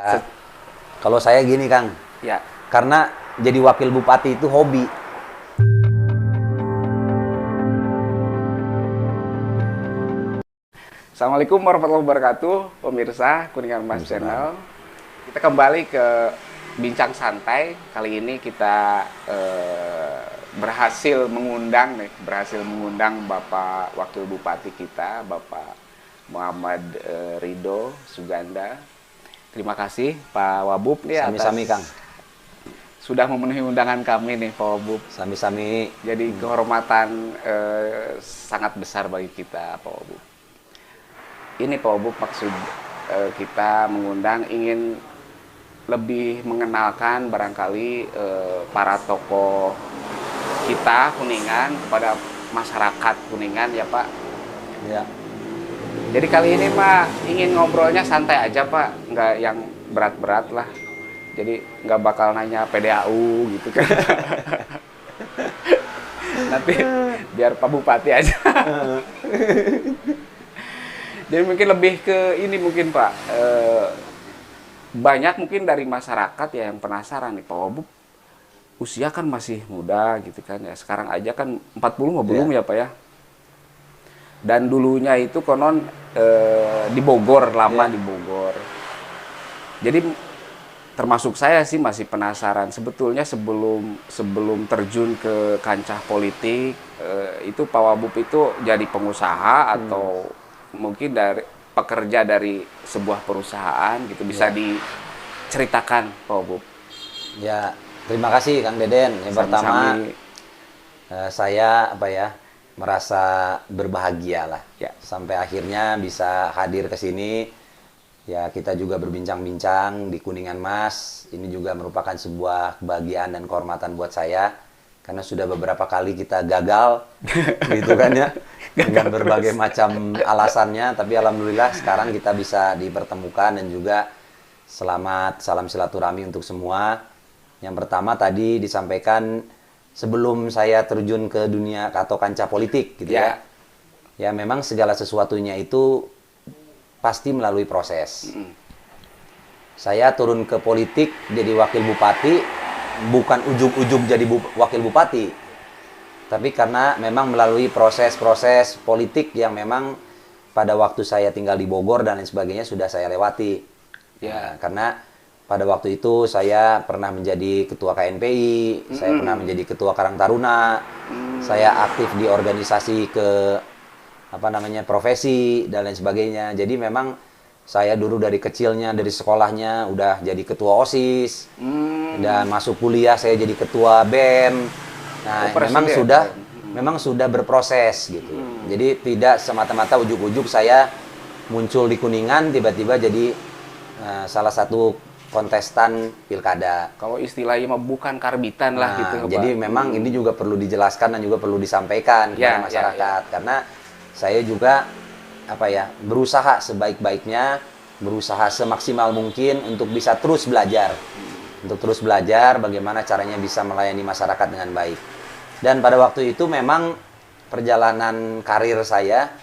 Eh, Kalau saya gini Kang, Ya, karena jadi wakil bupati itu hobi. Assalamualaikum warahmatullahi wabarakatuh, pemirsa Kuningan Mas Waalaikumsalam. Channel. Kita kembali ke Bincang Santai. Kali ini kita berhasil mengundang Bapak Wakil Bupati kita, Bapak Muhammad Ridho Suganda. Terima kasih Pak Wabub nih Sami-sami Kang, sudah memenuhi undangan kami nih Pak Wabub. sami-sami. Jadi kehormatan sangat besar bagi kita Pak Wabub. Ini Pak Wabub maksud kita mengundang ingin lebih mengenalkan barangkali para tokoh kita Kuningan kepada masyarakat Kuningan ya Pak. Ya, Jadi kali ini Pak ingin ngobrolnya santai aja Pak, nggak yang berat-berat lah. Jadi nggak bakal nanya PDAU gitu kan. Nanti biar Pak Bupati aja. Jadi mungkin lebih ke ini mungkin Pak, banyak mungkin dari masyarakat ya yang penasaran nih Pak Wabub, usia kan masih muda gitu kan ya, sekarang aja kan 40 mah belum ya Pak ya. Dan dulunya itu konon di Bogor, lama di Bogor. Jadi termasuk saya sih masih penasaran sebetulnya sebelum terjun ke kancah politik, itu Pak Wabub itu jadi pengusaha atau mungkin dari pekerja dari sebuah perusahaan gitu, bisa diceritakan Pak Wabub. ya. Terima kasih Kang Deden. Yang pertama, Sami-sami. saya merasa berbahagia lah. Ya. Sampai akhirnya bisa hadir ke sini. Ya, kita juga berbincang-bincang di Kuningan Mas. Ini juga merupakan sebuah kebahagiaan dan kehormatan buat saya. Karena sudah beberapa kali kita gagal, gitu kan ya. Dengan berbagai macam alasannya. Tapi alhamdulillah sekarang kita bisa dipertemukan dan juga selamat, salam silaturahmi untuk semua. Yang pertama tadi disampaikan sebelum saya terjun ke dunia atau kancah politik gitu ya. Ya memang segala sesuatunya itu pasti melalui proses. Saya turun ke politik jadi wakil bupati bukan ujug-ujug jadi wakil bupati. Tapi karena memang melalui proses-proses politik yang memang pada waktu saya tinggal di Bogor dan lain sebagainya sudah saya lewati. Ya. Nah, karena pada waktu itu saya pernah menjadi ketua KNPI, saya pernah menjadi ketua Karang Taruna, saya aktif di organisasi profesi dan lain sebagainya. Jadi memang saya dulu dari kecilnya, dari sekolahnya udah jadi ketua OSIS, dan masuk kuliah saya jadi ketua BEM. Nah, memang sudah berproses gitu. Jadi tidak semata-mata ujuk-ujuk saya muncul di Kuningan tiba-tiba jadi salah satu kontestan pilkada. Kalau istilahnya mah bukan karbitan lah gitu Pak. Jadi memang ini juga perlu dijelaskan dan juga perlu disampaikan kepada masyarakat. Karena saya juga berusaha sebaik-baiknya, berusaha semaksimal mungkin untuk bisa terus belajar. Untuk terus belajar bagaimana caranya bisa melayani masyarakat dengan baik. Dan pada waktu itu memang perjalanan karir saya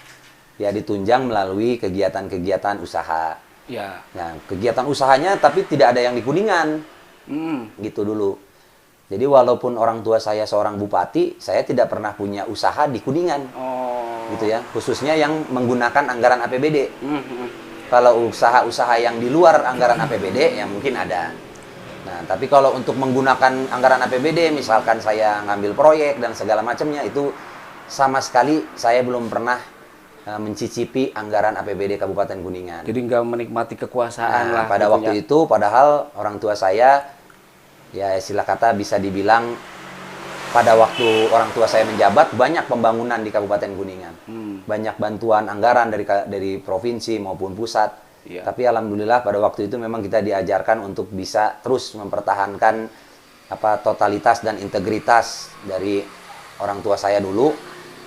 ya ditunjang melalui kegiatan-kegiatan usaha. Ya. Nah, kegiatan usahanya tapi tidak ada yang di Kuningan. Gitu dulu. Jadi walaupun orang tua saya seorang bupati, saya tidak pernah punya usaha di Kuningan. Oh. Gitu ya. Khususnya yang menggunakan anggaran APBD. Kalau usaha-usaha yang di luar anggaran APBD ya mungkin ada. Nah, tapi kalau untuk menggunakan anggaran APBD, misalkan saya ngambil proyek dan segala macamnya, itu sama sekali saya belum pernah mencicipi anggaran APBD Kabupaten Kuningan. Jadi nggak menikmati kekuasaan lah. Pada waktu itu, padahal orang tua saya, ya istilah kata bisa dibilang, pada waktu orang tua saya menjabat, banyak pembangunan di Kabupaten Kuningan. Banyak bantuan anggaran dari provinsi maupun pusat. Ya. Tapi alhamdulillah pada waktu itu memang kita diajarkan untuk bisa terus mempertahankan totalitas dan integritas dari orang tua saya dulu.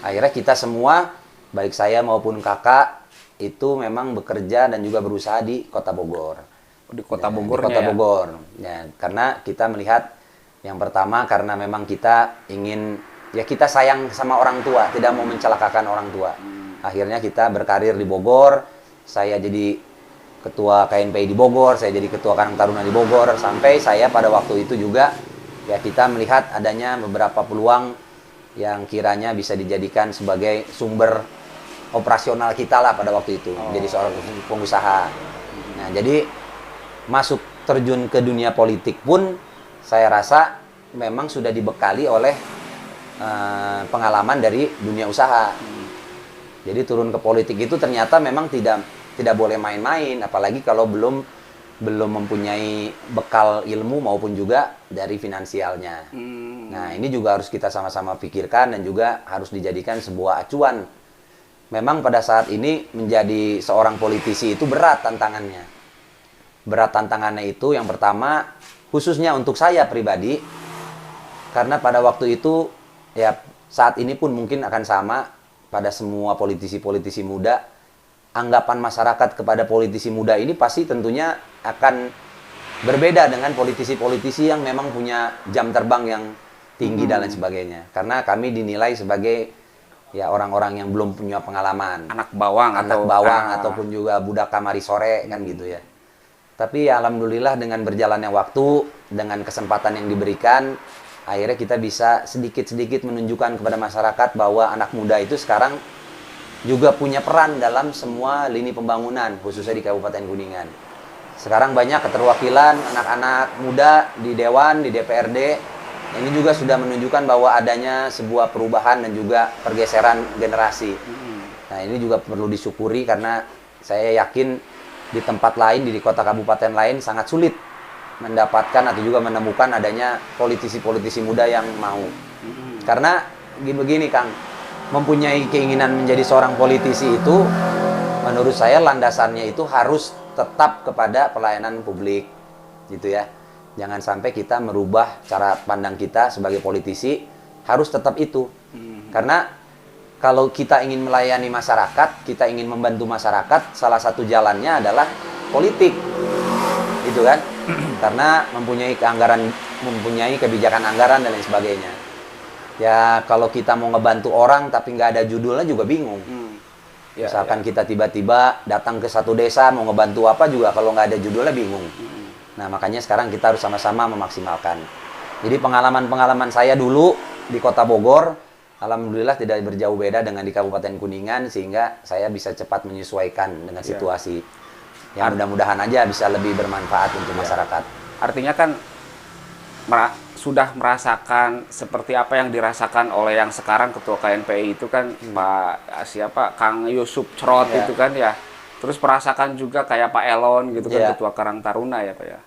Akhirnya kita semua, baik saya maupun kakak, itu memang bekerja dan juga berusaha di Kota Bogor. Di Kota Bogor. Di Kota Bogor. Ya, karena kita melihat yang pertama karena memang kita ingin, ya kita sayang sama orang tua, tidak mau mencelakakan orang tua. Akhirnya kita berkarir di Bogor. Saya jadi ketua KNPI di Bogor, saya jadi ketua Karang Taruna di Bogor, sampai saya pada waktu itu juga ya kita melihat adanya beberapa peluang yang kiranya bisa dijadikan sebagai sumber operasional kita lah pada waktu itu, jadi seorang pengusaha. Nah, jadi masuk terjun ke dunia politik pun saya rasa memang sudah dibekali oleh pengalaman dari dunia usaha. Jadi turun ke politik itu ternyata memang tidak boleh main-main, apalagi kalau belum mempunyai bekal ilmu maupun juga dari finansialnya. Nah, ini juga harus kita sama-sama pikirkan dan juga harus dijadikan sebuah acuan. Memang pada saat ini menjadi seorang politisi itu berat tantangannya. Berat tantangannya itu yang pertama, khususnya untuk saya pribadi, karena pada waktu itu, ya saat ini pun mungkin akan sama pada semua politisi-politisi muda, anggapan masyarakat kepada politisi muda ini pasti tentunya akan berbeda dengan politisi-politisi yang memang punya jam terbang yang tinggi dan lain sebagainya. Karena kami dinilai sebagai ya orang-orang yang belum punya pengalaman. Anak bawang ataupun juga budak kamari sore kan gitu ya. Tapi ya alhamdulillah dengan berjalannya waktu, dengan kesempatan yang diberikan, akhirnya kita bisa sedikit-sedikit menunjukkan kepada masyarakat bahwa anak muda itu sekarang juga punya peran dalam semua lini pembangunan, khususnya di Kabupaten Kuningan. Sekarang banyak keterwakilan anak-anak muda di Dewan, di DPRD. Ini juga sudah menunjukkan bahwa adanya sebuah perubahan dan juga pergeseran generasi. Nah, ini juga perlu disyukuri karena saya yakin di tempat lain, di kota kabupaten lain sangat sulit mendapatkan atau juga menemukan adanya politisi-politisi muda yang mau. Karena begini Kang, mempunyai keinginan menjadi seorang politisi itu menurut saya landasannya itu harus tetap kepada pelayanan publik gitu ya. Jangan sampai kita merubah cara pandang kita sebagai politisi, harus tetap itu. Karena kalau kita ingin melayani masyarakat, kita ingin membantu masyarakat, salah satu jalannya adalah politik. Gitu kan? Karena mempunyai kebijakan anggaran dan lain sebagainya. Ya kalau kita mau ngebantu orang tapi nggak ada judulnya juga bingung. Misalkan kita tiba-tiba datang ke satu desa mau ngebantu apa juga kalau nggak ada judulnya bingung. Nah makanya sekarang kita harus sama-sama memaksimalkan. Jadi pengalaman-pengalaman saya dulu di Kota Bogor, alhamdulillah tidak berjauh beda dengan di Kabupaten Kuningan, sehingga saya bisa cepat menyesuaikan dengan situasi. Yang mudah-mudahan aja bisa lebih bermanfaat untuk masyarakat. Artinya kan sudah merasakan seperti apa yang dirasakan oleh yang sekarang ketua KNPI itu kan Kang Yusuf Crot itu kan ya. Terus merasakan juga kayak Pak Elon gitu kan ketua Karang Taruna ya Pak ya.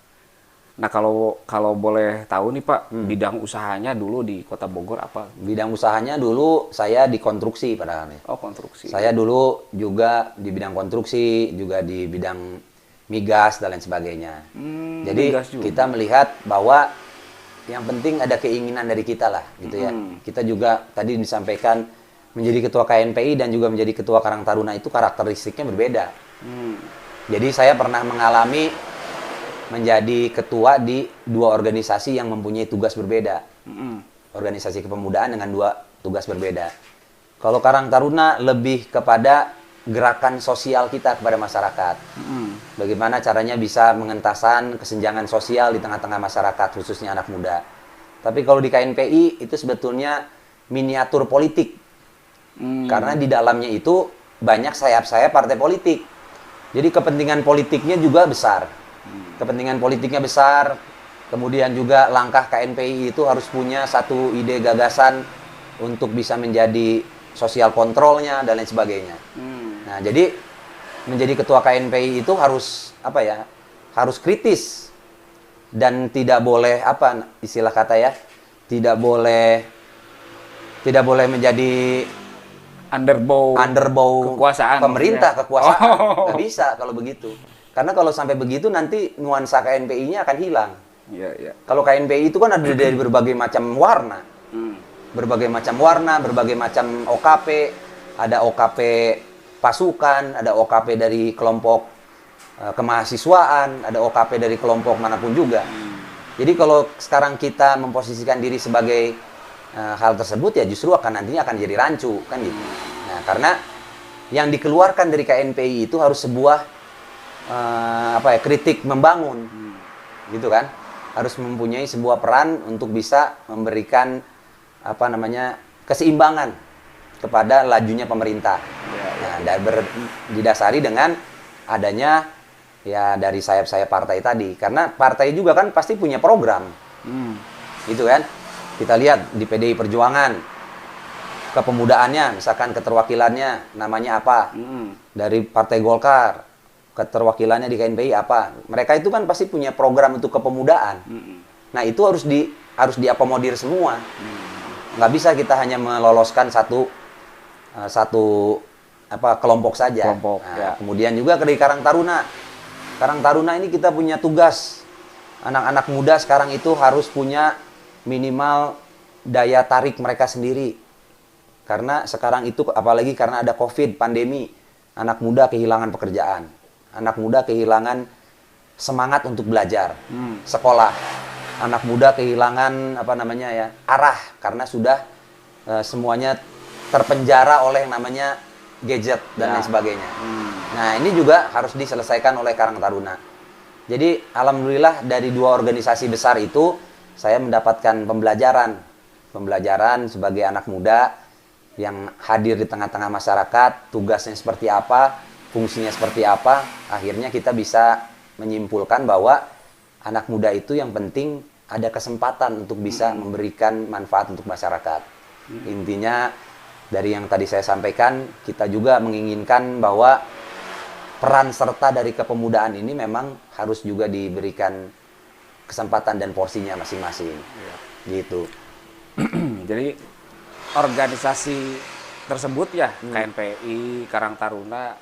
Nah kalau boleh tahu nih Pak, bidang usahanya dulu di Kota Bogor apa? Bidang usahanya dulu saya di konstruksi padahal. Oh, konstruksi. Saya dulu juga di bidang konstruksi, juga di bidang migas dan lain sebagainya. Jadi kita melihat bahwa yang penting ada keinginan dari kita lah gitu ya. Kita juga tadi disampaikan menjadi ketua KNPI dan juga menjadi ketua Karang Taruna itu karakteristiknya berbeda. Jadi saya pernah mengalami menjadi ketua di dua organisasi yang mempunyai tugas berbeda. Organisasi kepemudaan dengan dua tugas berbeda. Kalau Karang Taruna lebih kepada gerakan sosial kita kepada masyarakat. Bagaimana caranya bisa mengentasan kesenjangan sosial di tengah-tengah masyarakat, khususnya anak muda. Tapi kalau di KNPI itu sebetulnya miniatur politik. Karena di dalamnya itu banyak sayap-sayap partai politik. Jadi kepentingan politiknya juga besar. Kepentingan politiknya besar, kemudian juga langkah KNPI itu harus punya satu ide gagasan untuk bisa menjadi sosial kontrolnya dan lain sebagainya. Nah, jadi menjadi ketua KNPI itu harus harus kritis dan tidak boleh istilah kata ya, tidak boleh menjadi underbow kekuasaan pemerintah, kekuasaan. Nggak bisa kalau begitu. Karena kalau sampai begitu nanti nuansa KNPI-nya akan hilang. Kalau KNPI itu kan ada dari berbagai macam warna. Berbagai macam warna, berbagai macam OKP, ada OKP pasukan, ada OKP dari kelompok kemahasiswaan, ada OKP dari kelompok manapun juga. Jadi kalau sekarang kita memposisikan diri sebagai hal tersebut ya justru nantinya akan jadi rancu kan gitu. Nah, karena yang dikeluarkan dari KNPI itu harus sebuah kritik membangun, gitu kan? Harus mempunyai sebuah peran untuk bisa memberikan keseimbangan kepada lajunya pemerintah. Nah, didasari dengan adanya ya dari sayap-sayap partai tadi, karena partai juga kan pasti punya program, gitu kan? Kita lihat di PDI Perjuangan, kepemudaannya, misalkan keterwakilannya namanya apa, dari Partai Golkar, keterwakilannya di KNPI apa, mereka itu kan pasti punya program untuk kepemudaan. Nah itu harus diakomodir semua. Nggak bisa kita hanya meloloskan satu kelompok saja. Kemudian juga dari Karang Taruna. Karang Taruna ini kita punya tugas. Anak-anak muda sekarang itu harus punya minimal daya tarik mereka sendiri. Karena sekarang itu apalagi karena ada COVID, pandemi, anak muda kehilangan pekerjaan. Anak muda kehilangan semangat untuk belajar, sekolah. Anak muda kehilangan arah karena sudah semuanya terpenjara oleh namanya gadget dan lain sebagainya. Nah, ini juga harus diselesaikan oleh Karang Taruna. Jadi, alhamdulillah dari 2 organisasi besar itu saya mendapatkan pembelajaran sebagai anak muda yang hadir di tengah-tengah masyarakat, tugasnya seperti apa, fungsinya seperti apa. Akhirnya kita bisa menyimpulkan bahwa anak muda itu yang penting ada kesempatan untuk bisa memberikan manfaat untuk masyarakat. Intinya dari yang tadi saya sampaikan, kita juga menginginkan bahwa peran serta dari kepemudaan ini memang harus juga diberikan kesempatan dan porsinya masing-masing. Gitu. Jadi organisasi tersebut ya, KNPI, Karang Taruna,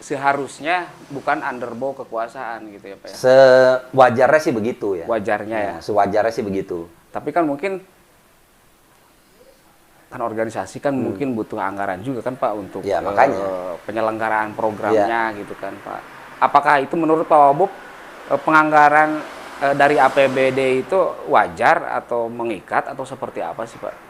seharusnya bukan underbow kekuasaan gitu ya Pak ya? Sewajarnya sih begitu ya. Wajarnya ya? Sewajarnya sih begitu. Tapi kan mungkin, kan organisasi kan mungkin butuh anggaran juga kan Pak untuk makanya. Penyelenggaraan programnya gitu kan Pak. Apakah itu menurut Pak Wabub penganggaran dari APBD itu wajar atau mengikat atau seperti apa sih Pak?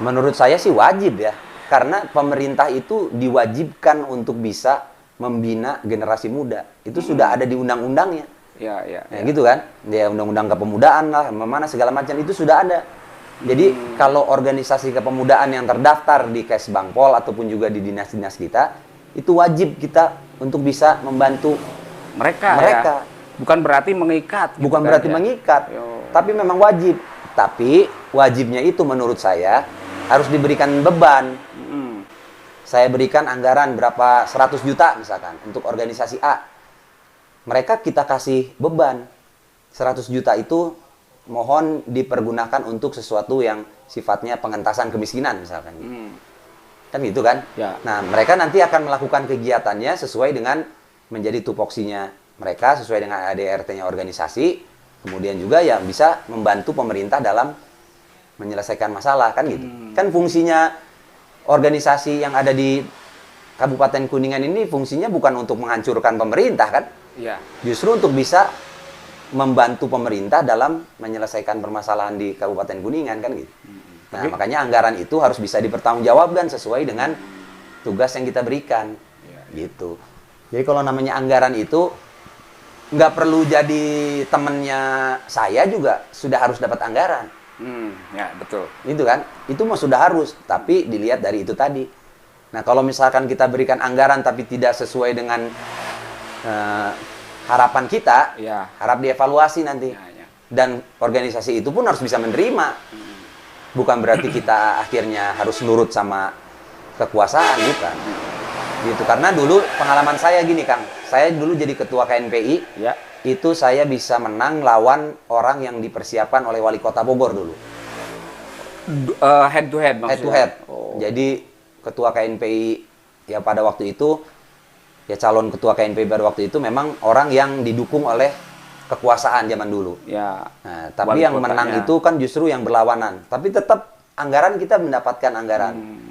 Menurut saya sih wajib ya, karena pemerintah itu diwajibkan untuk bisa membina generasi muda. Itu sudah ada di undang-undangnya. Ya, gitu kan? Ya, undang-undang kepemudaan lah, mana segala macam itu sudah ada. Jadi kalau organisasi kepemudaan yang terdaftar di Kesbangpol ataupun juga di dinas-dinas kita, itu wajib kita untuk bisa membantu mereka. Ya? Bukan berarti mengikat. Bukan berarti mengikat, tapi memang wajib. Tapi wajibnya itu menurut saya harus diberikan beban. Saya berikan anggaran berapa 100 juta misalkan untuk organisasi A. Mereka kita kasih beban 100 juta itu mohon dipergunakan untuk sesuatu yang sifatnya pengentasan kemiskinan misalkan. Kan gitu kan? Ya. Nah, mereka nanti akan melakukan kegiatannya sesuai dengan menjadi tupoksinya mereka, sesuai dengan ADRT-nya organisasi. Kemudian juga yang bisa membantu pemerintah dalam menyelesaikan masalah, kan gitu. Kan fungsinya organisasi yang ada di Kabupaten Kuningan ini fungsinya bukan untuk menghancurkan pemerintah kan? Iya. Justru untuk bisa membantu pemerintah dalam menyelesaikan permasalahan di Kabupaten Kuningan kan gitu. Nah, makanya anggaran itu harus bisa dipertanggungjawabkan sesuai dengan tugas yang kita berikan. Gitu. Jadi kalau namanya anggaran itu nggak perlu jadi temennya saya juga sudah harus dapat anggaran. Ya betul. Itu kan, itu mah sudah harus. Tapi dilihat dari itu tadi. Nah kalau misalkan kita berikan anggaran tapi tidak sesuai dengan harapan kita, harap dievaluasi nanti. Dan organisasi itu pun harus bisa menerima. Bukan berarti kita akhirnya harus nurut sama kekuasaan, bukan. Gitu, karena dulu pengalaman saya gini Kang, saya dulu jadi ketua KNPI, itu saya bisa menang lawan orang yang dipersiapkan oleh wali kota Bogor dulu. Head to head maksudnya? Head to head. Jadi ketua KNPI ya pada waktu itu, ya calon ketua KNPI pada waktu itu memang orang yang didukung oleh kekuasaan zaman dulu. Ya. Nah, tapi yang menang itu kan justru yang berlawanan. Tapi tetap anggaran kita mendapatkan anggaran.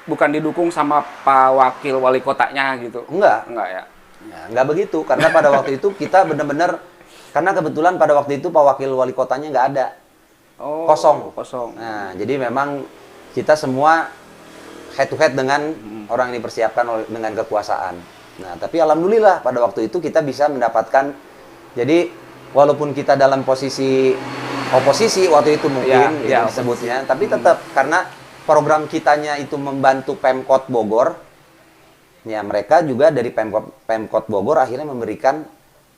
Bukan didukung sama Pak Wakil Wali Kotanya gitu? Enggak ya? Ya, enggak begitu, karena pada waktu itu kita benar-benar, karena kebetulan pada waktu itu Pak Wakil Wali Kotanya nggak ada. Kosong. Nah, jadi memang kita semua head to head dengan orang yang dipersiapkan dengan kekuasaan. Nah, tapi alhamdulillah pada waktu itu kita bisa mendapatkan, jadi walaupun kita dalam posisi oposisi waktu itu mungkin disebutnya, tapi tetap karena program kitanya itu membantu Pemkot Bogor, ya mereka juga dari Pemkot Bogor akhirnya memberikan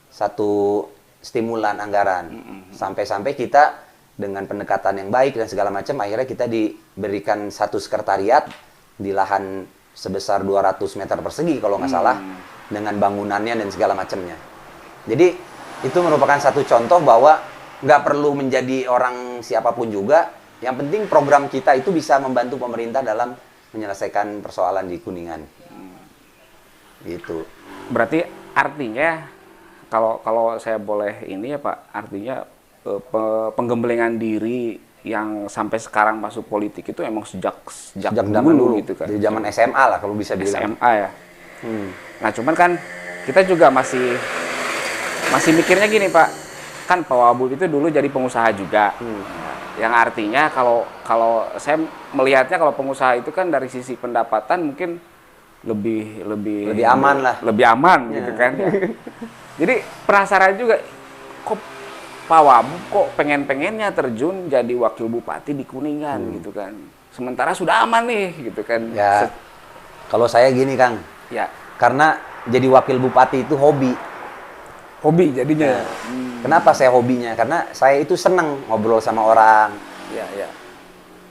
satu stimulan anggaran. Sampai-sampai kita dengan pendekatan yang baik dan segala macam, akhirnya kita diberikan satu sekretariat di lahan sebesar 200 meter persegi kalau nggak salah, dengan bangunannya dan segala macamnya. Jadi itu merupakan satu contoh bahwa nggak perlu menjadi orang siapapun juga, yang penting program kita itu bisa membantu pemerintah dalam menyelesaikan persoalan di Kuningan. Gitu. Berarti artinya kalau saya boleh ini ya Pak, artinya penggembelengan diri yang sampai sekarang masuk politik itu emang sejak dulu gitu kan. Dari zaman SMA lah kalau bisa bilang. SMA ya. Nah, cuman kan kita juga masih mikirnya gini Pak, kan Pak Wabub itu dulu jadi pengusaha juga. Yang artinya kalau saya melihatnya kalau pengusaha itu kan dari sisi pendapatan mungkin lebih aman lah. Lebih aman gitu kan. Ya. Jadi penasaran juga, kok Pak Wabub kok pengen-pengennya terjun jadi wakil bupati di Kuningan gitu kan. Sementara sudah aman nih gitu kan. Ya. Kalau saya gini Kang. Ya. Karena jadi wakil bupati itu hobi. Hobi jadinya. Kenapa saya hobinya? Karena saya itu senang ngobrol sama orang.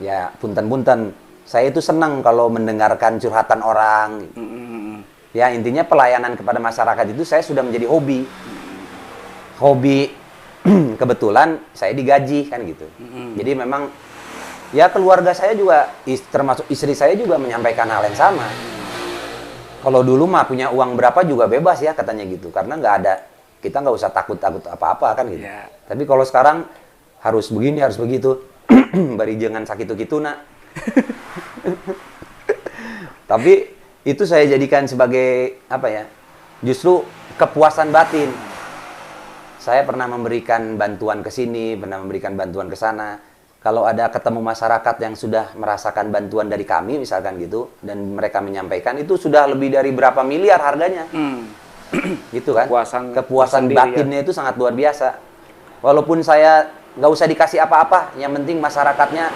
Ya, punten-punten. Saya itu senang kalau mendengarkan curhatan orang. Ya, intinya pelayanan kepada masyarakat itu saya sudah menjadi hobi. Hobi, kebetulan saya digaji kan gitu. Jadi memang, ya keluarga saya juga, termasuk istri saya juga menyampaikan hal yang sama. Kalau dulu mah punya uang berapa juga bebas ya katanya gitu. Karena nggak ada, kita nggak usah takut-takut apa-apa kan gitu. Yeah. Tapi kalau sekarang harus begini, harus begitu. Bari jangan sakit gitu nak. Tapi itu saya jadikan sebagai apa ya? Justru kepuasan batin. Saya pernah memberikan bantuan ke sini, pernah memberikan bantuan ke sana. Kalau ada ketemu masyarakat yang sudah merasakan bantuan dari kami misalkan gitu, dan mereka menyampaikan itu sudah lebih dari berapa miliar harganya. Gitu kan? Kepuasan batinnya itu sangat luar biasa. Walaupun saya nggak usah dikasih apa-apa, yang penting masyarakatnya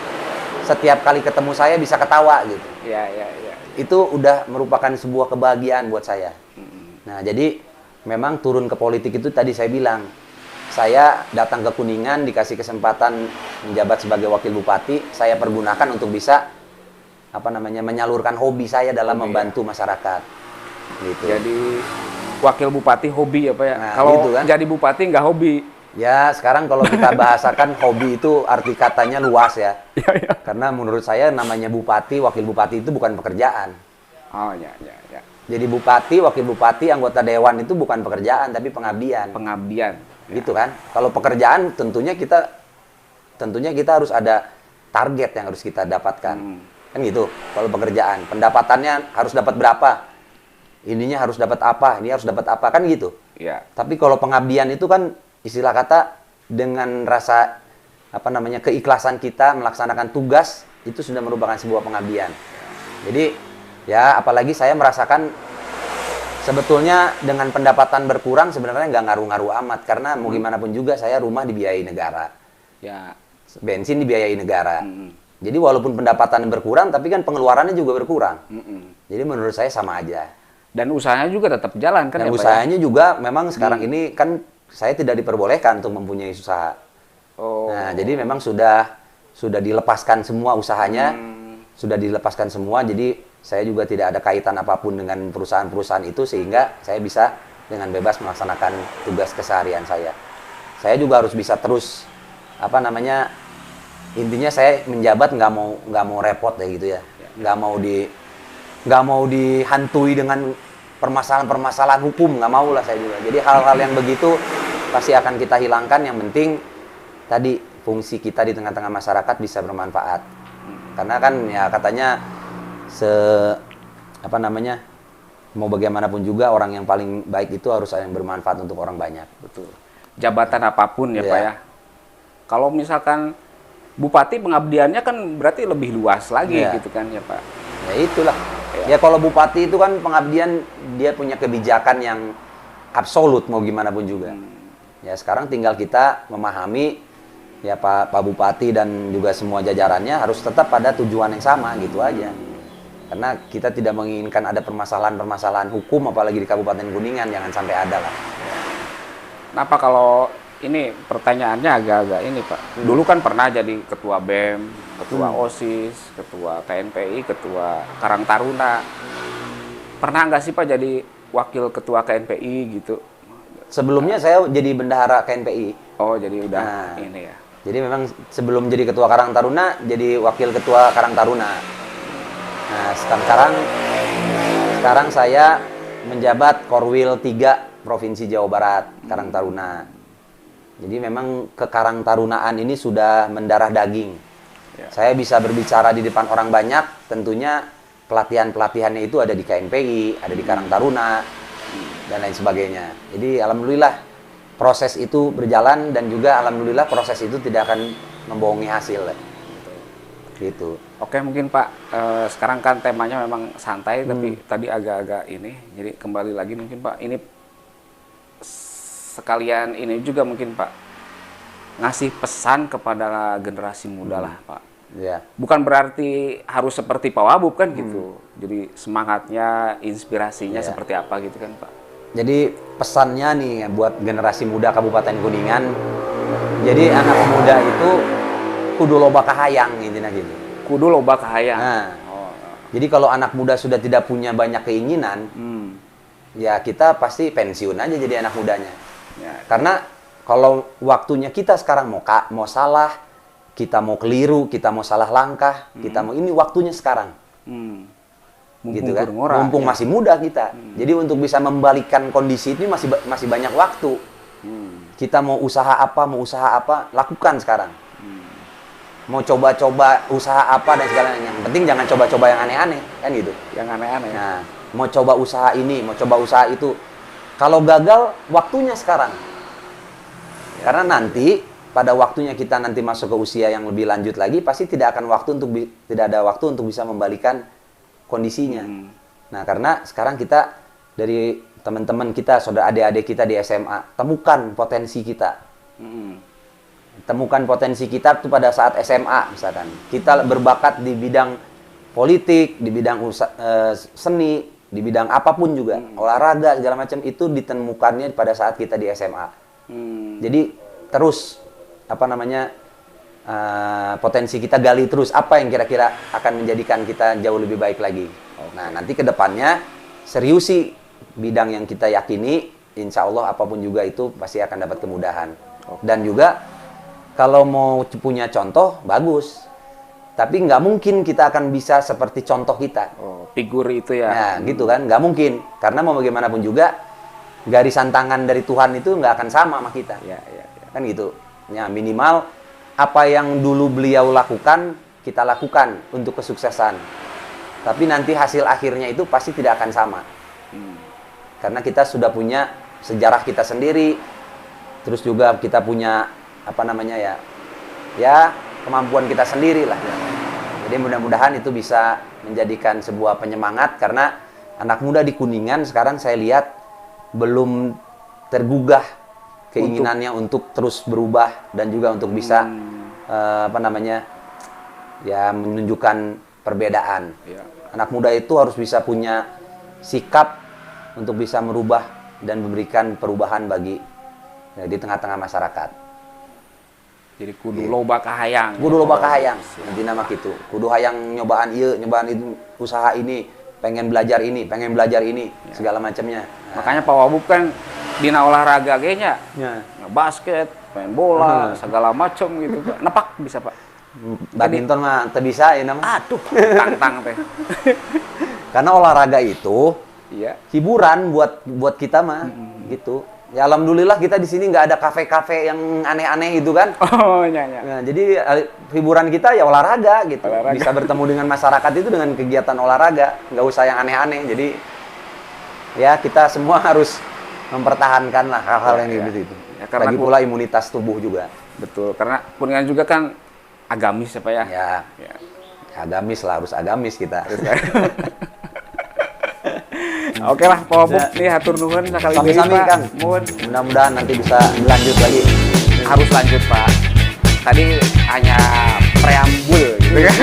setiap kali ketemu saya bisa ketawa gitu. Ya. Itu udah merupakan sebuah kebahagiaan buat saya. Nah, jadi memang turun ke politik itu tadi saya bilang, saya datang ke Kuningan dikasih kesempatan menjabat sebagai wakil bupati, saya pergunakan untuk bisa menyalurkan hobi saya dalam membantu masyarakat. Gitu. Jadi wakil bupati hobi ya Pak ya. Nah, kalau gitu kan? Jadi bupati nggak hobi. Ya, sekarang kalau kita bahasakan hobi itu arti katanya luas ya. Karena menurut saya namanya bupati, wakil bupati itu bukan pekerjaan. Oh ya. Jadi bupati, wakil bupati, anggota dewan itu bukan pekerjaan tapi pengabdian. Gitu kan? Kalau pekerjaan tentunya kita harus ada target yang harus kita dapatkan. Kan gitu. Kalau pekerjaan, pendapatannya harus dapat berapa? Ininya harus dapat apa? Ini harus dapat apa? Kan gitu. Ya. Tapi kalau pengabdian itu kan istilah kata dengan rasa keikhlasan kita melaksanakan tugas itu sudah merupakan sebuah pengabdian. Jadi ya apalagi saya merasakan sebetulnya dengan pendapatan berkurang sebenarnya nggak ngaruh-ngaruh amat karena mau gimana pun juga saya rumah dibiayai negara. Ya. Bensin dibiayai negara. Jadi walaupun pendapatan berkurang tapi kan pengeluarannya juga berkurang. Jadi menurut saya sama aja. Dan usahanya juga tetap jalan kan? Dan usahanya juga memang sekarang ini kan saya tidak diperbolehkan untuk mempunyai usaha. Nah, jadi memang sudah dilepaskan semua usahanya, sudah dilepaskan semua. Jadi saya juga tidak ada kaitan apapun dengan perusahaan-perusahaan itu sehingga saya bisa dengan bebas melaksanakan tugas keseharian saya. Saya juga harus bisa terus intinya saya menjabat nggak mau repot ya gitu ya, nggak mau dihantui dengan permasalahan-permasalahan hukum, nggak mau lah saya juga. Jadi hal-hal yang begitu pasti akan kita hilangkan. Yang penting tadi fungsi kita di tengah-tengah masyarakat bisa bermanfaat. Karena kan ya katanya mau bagaimanapun juga orang yang paling baik itu harus yang bermanfaat untuk orang banyak. Betul. Jabatan apapun ya Pak ya. Kalau misalkan bupati pengabdiannya kan berarti lebih luas lagi gitu kan ya Pak. Ya itulah. Ya kalau bupati itu kan pengabdian, dia punya kebijakan yang absolut mau gimana pun juga. Ya sekarang tinggal kita memahami ya Pak Bupati dan juga semua jajarannya harus tetap pada tujuan yang sama gitu aja. Karena kita tidak menginginkan ada permasalahan-permasalahan hukum apalagi di Kabupaten Kuningan, jangan sampai ada lah. Kenapa kalau ini pertanyaannya agak-agak ini Pak. Dulu kan pernah jadi ketua BEM, ketua OSIS, ketua KNPI, ketua Karang Taruna. Pernah nggak sih Pak jadi wakil ketua KNPI gitu? Sebelumnya saya jadi bendahara KNPI. Oh, jadi udah ini ya. Jadi memang sebelum jadi ketua Karang Taruna, jadi wakil ketua Karang Taruna. Nah, sekarang saya menjabat Korwil 3 Provinsi Jawa Barat, Karang Taruna. Jadi memang kekarang tarunaan ini sudah mendarah daging. Ya. Saya bisa berbicara di depan orang banyak, tentunya pelatihan-pelatihannya itu ada di KNPI, ada di Karang Taruna, dan lain sebagainya. Jadi alhamdulillah proses itu berjalan dan juga alhamdulillah proses itu tidak akan membohongi hasil. Gitu. Oke, mungkin Pak, sekarang kan temanya memang santai, tapi tadi agak-agak ini. Jadi kembali lagi mungkin Pak, ini sekalian ini juga mungkin Pak ngasih pesan kepada generasi muda lah Pak. Yeah. Bukan berarti harus seperti Pak Wabub kan gitu. Jadi semangatnya, inspirasinya seperti apa gitu kan Pak. Jadi pesannya nih buat generasi muda Kabupaten Kuningan. Jadi anak muda itu kudu loba kahayang intinya gitu. Kudu loba kahayang. Nah, jadi kalau anak muda sudah tidak punya banyak keinginan, ya kita pasti pensiun aja jadi anak mudanya. Ya. Karena kalau waktunya kita sekarang mau salah, kita mau keliru, kita mau salah langkah, kita mau ini waktunya sekarang. Gitu kan? Mumpung masih muda kita. Jadi untuk bisa membalikan kondisi ini masih banyak waktu. Kita mau usaha apa, lakukan sekarang. Mau coba-coba usaha apa dan segalanya. Yang penting jangan coba-coba yang aneh-aneh, kan gitu. Yang aneh-aneh. Nah, mau coba usaha ini, mau coba usaha itu. Kalau gagal, waktunya sekarang. Karena nanti pada waktunya kita nanti masuk ke usia yang lebih lanjut lagi, pasti tidak ada waktu untuk bisa membalikan kondisinya. Nah, karena sekarang kita dari teman-teman kita, saudara adik-adik kita di SMA, temukan potensi kita. Temukan potensi kita itu pada saat SMA misalkan. Kita berbakat di bidang politik, di bidang seni, di bidang apapun juga, olahraga segala macam itu ditemukannya pada saat kita di SMA. Jadi terus potensi kita gali terus, apa yang kira-kira akan menjadikan kita jauh lebih baik lagi. Nah, nanti ke depannya seriusi bidang yang kita yakini, insya Allah apapun juga itu pasti akan dapat kemudahan. Dan juga kalau mau punya contoh, bagus. Tapi nggak mungkin kita akan bisa seperti contoh kita. Figur itu ya. Nah, gitu kan, nggak mungkin. Karena mau bagaimanapun juga, garisan tangan dari Tuhan itu nggak akan sama sama kita. Kan gitu. Ya, minimal apa yang dulu beliau lakukan, kita lakukan untuk kesuksesan. Tapi nanti hasil akhirnya itu pasti tidak akan sama. Karena kita sudah punya sejarah kita sendiri, terus juga kita punya kemampuan kita sendiri lah. Jadi mudah-mudahan itu bisa menjadikan sebuah penyemangat, karena anak muda di Kuningan sekarang saya lihat belum tergugah keinginannya untuk terus berubah dan juga untuk bisa menunjukkan perbedaan. Anak muda itu harus bisa punya sikap untuk bisa merubah dan memberikan perubahan di tengah-tengah masyarakat. Jadi kudu loba kahayang. Kudu loba kahayang. Nanti nama gitu. Kudu hayang nyobaan itu, usaha ini, pengen belajar ini, segala macamnya. Makanya Pak Wabub kan dina olahraga kayaknya. Basket, main bola, segala macam gitu. Nepak bisa, Pak. Badminton mah teu bisa ya nama. Aduh, tang-tang teh. Karena olahraga itu hiburan buat kita mah gitu. Ya alhamdulillah kita di sini nggak ada kafe-kafe yang aneh-aneh gitu kan. Nah, jadi hiburan kita ya olahraga gitu. Bisa bertemu dengan masyarakat itu dengan kegiatan olahraga, nggak usah yang aneh-aneh. Jadi ya kita semua harus mempertahankan lah hal-hal yang gitu itu. Lagi pula imunitas tubuh juga. Betul, karena Kuningan juga kan agamis ya Pak ya. Agamis lah, harus agamis kita. Oke lah, Pak Obuk nih hatur nuhun sekali deui, Sami-sami, Pak. Kang. Mun Mudah-mudahan nanti bisa berlanjut lagi. harus lanjut, Pak. Tadi hanya preambul gitu kan.